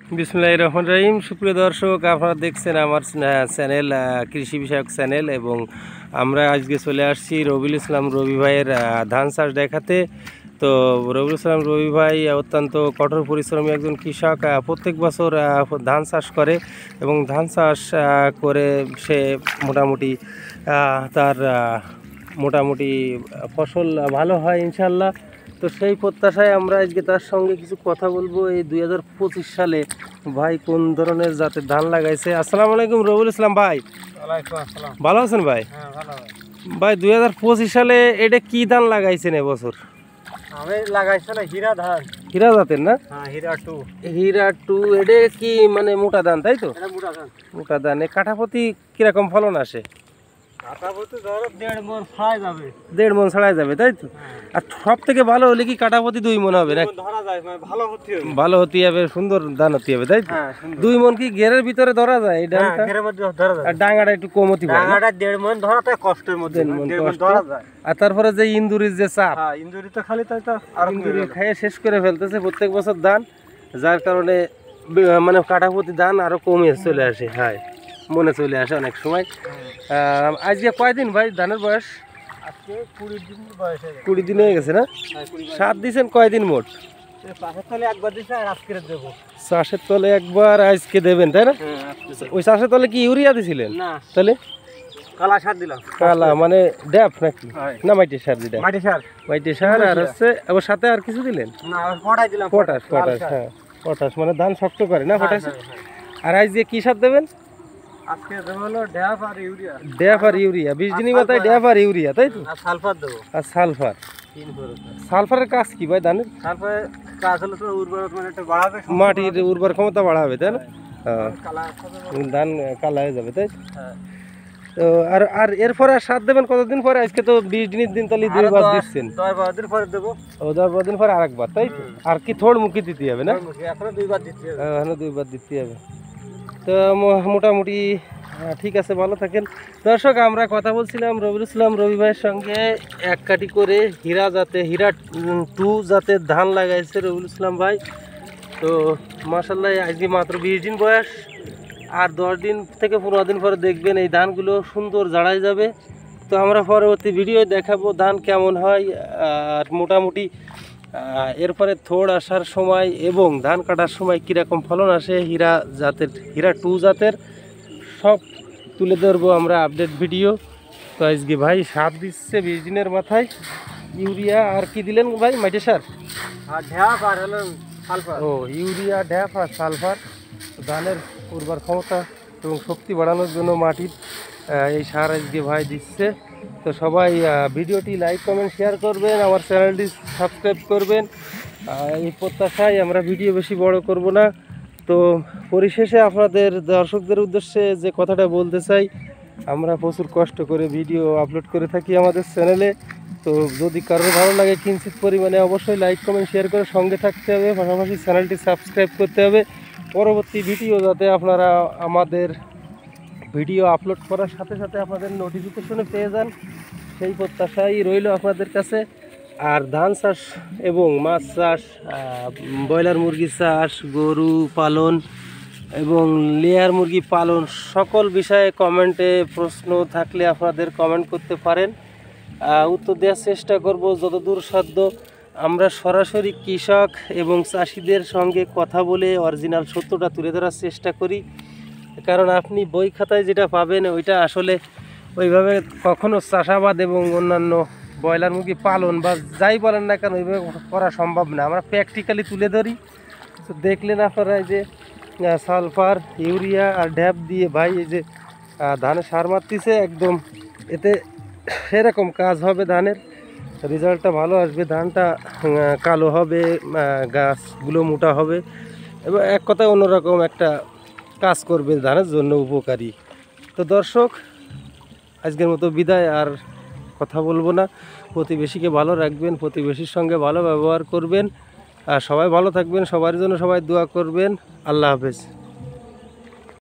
বিসমিল্লাহির রহমানির রহিম। সুপ্রিয় দর্শক, আপনারা দেখছেন আমার চ্যানেল কৃষি বিষয়ক চ্যানেল, এবং আমরা আজকে চলে আসছি রবিউল ইসলাম রবি ভাইয়ের ধান চাষ দেখাতে। তো রবিউল ইসলাম রবি ভাই অত্যন্ত কঠোর পরিশ্রমী একজন কৃষক। প্রত্যেক বছর ধান চাষ করে এবং ধান চাষ করে সে মোটামুটি তার মোটামুটি ফসল ভালো হয় ইনশাল্লাহ। তো সেই প্রত্যাশায় আমরা আজকে তার সঙ্গে কিছু কথা বলবো। এই 2025 সালে ভাই কোন ধরনের জাতের ধান লাগাইছে। আসসালামু আলাইকুম রবিউল ইসলাম ভাই। ভালো আছেন ভাই? ভাই 2025 সালে এটা কি ধান লাগাইছেন এবছর? আমি লাগাইছিলাম হীরা ধান। হীরা জাতের না? হীরা টু। এটা কি মানে মোটা ধান, তাই তো? মোটা ধান। কাঠাপতি কিরকম ফলন আসে? দেড় মন ছাড়াই যাবে, তাই তো? আর সব থেকে ভালো হলে কি কাঠাপতি 2 মন হবে না? ভালো হতে হবে, সুন্দর ধান হতে হবে, তাই তো? 2 মন কি ঘেরের ভিতরে ধরা যায় এই ধানটা? আর ডাঙাটা একটু কম হতে পারে। ডাঙাটা 1.5 মন ধরাতে কষ্টের মধ্যে ধরা যায়। আর তারপরে যে ইন্দুরির যে চাপ, ইন্দুরি তো খালি তাই তো আর ইন্দুরি খাইয়ে শেষ করে ফেলতেছে প্রত্যেক বছর ধান, যার কারণে মানে কাঠাপতি ধান আরো কমে চলে আসে। হ্যাঁ, মনে চলে আসে অনেক সময়। আজকে কয়দিন ভাই ধানের বয়স? আজকে 20 দিন বয়স। 20 দিন হয়ে গেছে না? সাত দিয়েছেন কয়দিন মোট? চাষের তলে একবার দিছে আর আজকে দেব। চাষের তলে একবার আজকে দেবেন, তাই না? ওই চাষের তলে কি ইউরিয়া দিছিলেন? না, তাহলে কালা সার দিলাম। কালা মানে ড্যাপ নাকি না মাটি সার দিলেন? মাটি সার আর হচ্ছে ওর সাথে আর কিছু দিলেন? না, পটাশ দিলাম। পটাশ। হ্যাঁ, পটাশ মানে ধান শক্ত করে না পটাশ। আর আজকে কি সার দেবেন? আজকে দেব হলো ড্যাপ আর ইউরিয়া। ড্যাপ আর ইউরিয়া 20 দিনই মাথায় ড্যাপ আর ইউরিয়া, তাই তো? আর সালফার দেব। আর সালফার। সালফারের কাজ কি ভাই ধানের? সালফারের কাজ হলো তো উর্বরতা বাড়াবে, মাটির উর্বর ক্ষমতা বাড়াবে, তাই না? ধান কালা হয়ে যাবে, তাই? তো আর এরপরে আর সার দেবেন কতদিন পরে? আজকে তো 20 দিনের দিন, তাহলে 2 বার দিচ্ছেন। 10-12 দিন পরে দেবো। ও 10-12 দিন পরে আরেকবার, তাই তো? আর কি থোড় মুখি দিতে হবে না? এখনো 2 বার দিতে হবে। এখনো 2 বার দিতে হবে। তো মোটামুটি ঠিক আছে, ভালো থাকেন। দর্শক, আমরা কথা বলছিলাম রবিউল ইসলাম রবি ভাইয়ের সঙ্গে। এক কাটি করে হীরা টু জাতের ধান লাগাইছে রবিউল ইসলাম ভাই। তো মাশাআল্লাহ আজকে মাত্র 20 দিন বয়স, আর 10 দিন থেকে 15 দিন পরে দেখবেন এই ধানগুলো সুন্দর জাড়াই যাবে। তো আমরা পরবর্তী ভিডিও দেখাবো ধান কেমন হয়, আর মোটামুটি এরপরে থোড় আসার সময় এবং ধান কাটার সময় কীরকম ফলন আসে হীরা টু জাতের সব তুলে ধরবো আমরা আপডেট ভিডিও। তো আজকে ভাই সার দিচ্ছে 20 দিনের মাথায়। ইউরিয়া আর কি দিলেন ভাই? মাটি সার আর ঢ্যাপ আর হলো সালফার। ও, ইউরিয়া, ঢ্যাপ আর সালফার ধানের উর্বর ক্ষমতা এবং শক্তি বাড়ানোর জন্য মাটির এই সার আজকে ভাই দিচ্ছে। তো সবাই ভিডিওটি লাইক কমেন্ট শেয়ার করবেন, আমার চ্যানেলটি সাবস্ক্রাইব করবেন। এই প্রত্যাশায় আমরা ভিডিও বেশি বড় করব না। তো পরিশেষে আপনাদের দর্শকদের উদ্দেশ্যে যে কথাটা বলতে চাই, আমরা প্রচুর কষ্ট করে ভিডিও আপলোড করে থাকি আমাদের চ্যানেলে। তো যদি কারোর ভালো লাগে কিঞ্চিত পরিমাণে অবশ্যই লাইক কমেন্ট শেয়ার করে সঙ্গে থাকতে হবে, পাশাপাশি চ্যানেলটি সাবস্ক্রাইব করতে হবে। পরবর্তী ভিডিও যাতে আপনারা আমাদের ভিডিও আপলোড করার সাথে সাথে আপনাদের নোটিফিকেশনে পেয়ে যান, সেই প্রত্যাশাই রইল আপনাদের কাছে। আর ধান চাষ এবং মাছ চাষ, ব্রয়লার মুরগি চাষ, গরু পালন এবং লেয়ার মুরগি পালন সকল বিষয়ে কমেন্টে প্রশ্ন থাকলে আপনাদের কমেন্ট করতে পারেন, উত্তর দেওয়ার চেষ্টা করব যতদূর সাধ্য। আমরা সরাসরি কৃষক এবং চাষিদের সঙ্গে কথা বলে অরিজিনাল সত্যটা তুলে ধরার চেষ্টা করি। কারণ আপনি বই খাতায় যেটা পাবেন ওইটা আসলে ওইভাবে কখনো চাষাবাদ এবং অন্যান্য ব্রয়লার মুরগি পালন বা যাই বলেন না কেন ওইভাবে করা সম্ভব না। আমরা প্র্যাকটিক্যালি তুলে ধরি। তো দেখলেন আপনারা এই যে সালফার, ইউরিয়া আর ঢ্যাপ দিয়ে ভাই এই যে ধানে সার মারতেছে, একদম এতে সেরকম কাজ হবে, ধানের রেজাল্টটা ভালো আসবে, ধানটা কালো হবে, গাছগুলো মোটা হবে এবং এক কথায় অন্যরকম একটা কাজ করবে, ধানের জন্য উপকারী। তো দর্শক, আজকের মতো বিদায়, আর কথা বলবো না। প্রতিবেশীকে ভালো রাখবেন, প্রতিবেশীর সঙ্গে ভালো ব্যবহার করবেন, আর সবাই ভালো থাকবেন, সবার জন্য সবাই দোয়া করবেন। আল্লাহ হাফেজ।